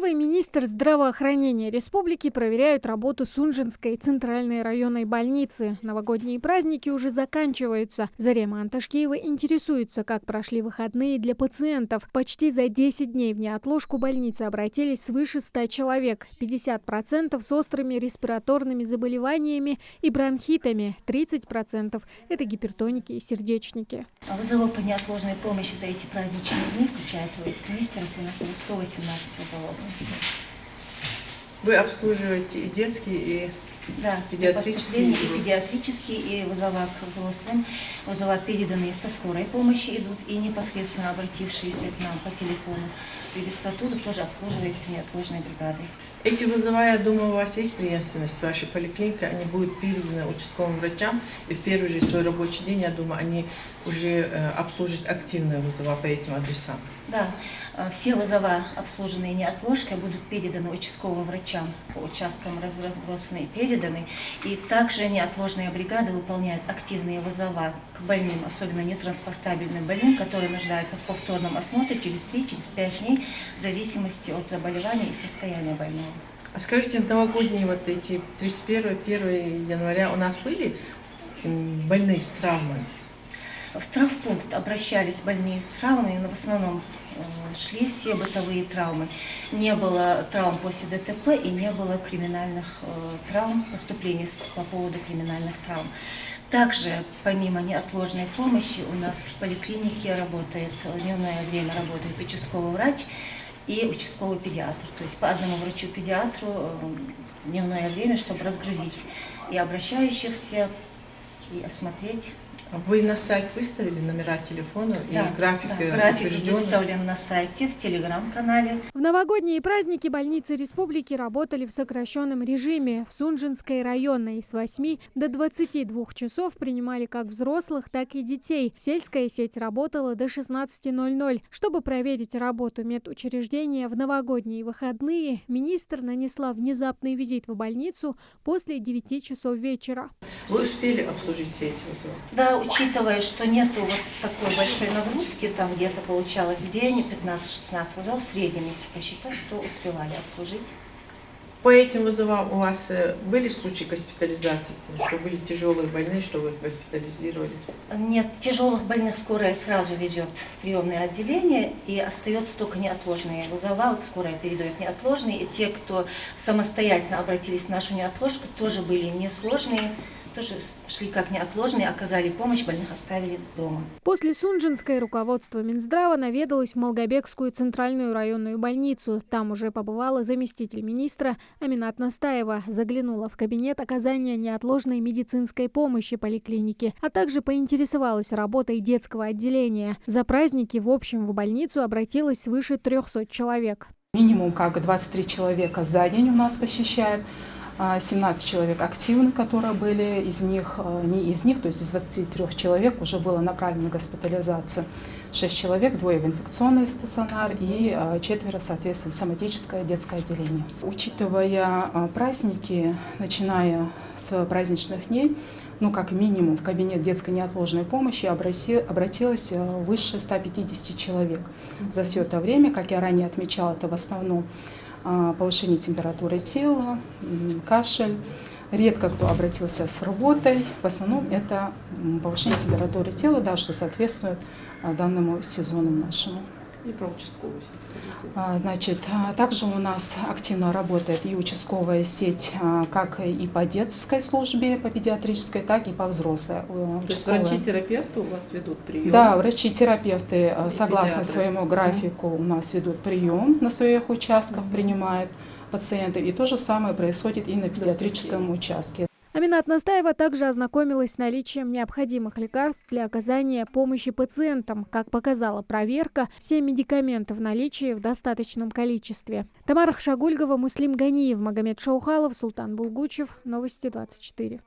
и министр здравоохранения республики проверяют работу Сунжинской центральной районной больницы. Новогодние праздники уже заканчиваются. Зарема Анташкеева интересуется, как прошли выходные для пациентов. Почти за 10 дней в неотложку больницы обратились свыше 100 человек. 50% с острыми респираторными заболеваниями и бронхитами. 30% – это гипертоники и сердечники. Вызовов по неотложной помощи за эти праздничные дни, включая Троицк-Нестеров, у нас было 118 вызовов. Вы обслуживаете и детские, и педиатрические? И педиатрические, и вызова к взрослым. Вызова, переданные со скорой помощи, идут, и непосредственно обратившиеся к нам по телефону. Регистратура тоже обслуживается неотложной бригадой. Эти вызова, я думаю, у вас есть преемственность с вашей поликлиникой, они будут переданы участковым врачам, и в первый же свой рабочий день, я думаю, они уже обслужат активные вызова по этим адресам. Да, все вызова, обслуженные неотложкой, будут переданы участковым врачам по участкам разбросаны и переданы. И также неотложная бригада выполняет активные вызова к больным, особенно нетранспортабельным больным, которые нуждаются в повторном осмотре через 3-5 дней, в зависимости от заболевания и состояния больного. А скажите, новогодние вот эти 31-1 января у нас были больные с травмой? В травмпункт обращались больные с травмами, но в основном шли все бытовые травмы. Не было травм после ДТП и не было криминальных травм, поступлений по поводу криминальных травм. Также, помимо неотложной помощи, у нас в поликлинике работает, в дневное время работает участковый врач и участковый педиатр. То есть по одному врачу-педиатру в дневное время, чтобы разгрузить и обращающихся, и осмотреть. Вы на сайт выставили номера телефона и график? Да, график выставлен на сайте, в телеграм-канале. В новогодние праздники больницы республики работали в сокращенном режиме. В Сунжинской районной с 8 до 22 часов принимали как взрослых, так и детей. Сельская сеть работала до 16:00. Чтобы проверить работу медучреждения в новогодние выходные, министр нанесла внезапный визит в больницу после 9 часов вечера. Вы успели обслужить все эти вызовы? Да, учитывая, что нету вот такой большой нагрузки, там где-то получалось в день 15-16 вызовов, в среднем, если посчитать, то успевали обслужить. По этим вызовам у вас были случаи госпитализации, что были тяжелые больные, что вы их госпитализировали? Нет, тяжелых больных скорая сразу везет в приемное отделение, и остается только неотложные вызова. Вот скорая передает неотложные, и те, кто самостоятельно обратились в нашу неотложку, тоже были несложные, тоже шли как неотложные, оказали помощь, больных оставили дома. После Сунжинской руководство Минздрава наведалось в Малгобекскую центральную районную больницу. Там уже побывала заместитель министра Аминат Настаева. Заглянула в кабинет оказания неотложной медицинской помощи поликлиники, а также поинтересовалась работой детского отделения. За праздники в общем в больницу обратилось свыше 300 человек. Минимум как 23 человека за день у нас посещают. 17 человек активны, которые были, из них, то есть из 23 человек уже было направлено на госпитализацию. 6 человек, 2 в инфекционный стационар и 4, соответственно, соматическое детское отделение. Учитывая праздники, начиная с праздничных дней, как минимум в кабинет детской неотложной помощи обратилось выше 150 человек. За все это время, как я ранее отмечала, это в основном повышение температуры тела, кашель. Редко кто обратился с работой. В основном это повышение температуры тела, да, что соответствует данному сезону нашему. И про участковую сеть. Значит, также у нас активно работает и участковая сеть, как и по детской службе, по педиатрической, так и по взрослой. То есть врачи-терапевты у вас ведут прием? Да, врачи-терапевты, согласно своему графику, у нас ведут прием на своих участках, принимают пациентов. И то же самое происходит и на педиатрическом участке. Аминат Настаева также ознакомилась с наличием необходимых лекарств для оказания помощи пациентам. Как показала проверка, все медикаменты в наличии в достаточном количестве. Тамара Хшагульгова, Муслим Ганиев, Магомед Шаухалов, Султан Булгучев. Новости 24.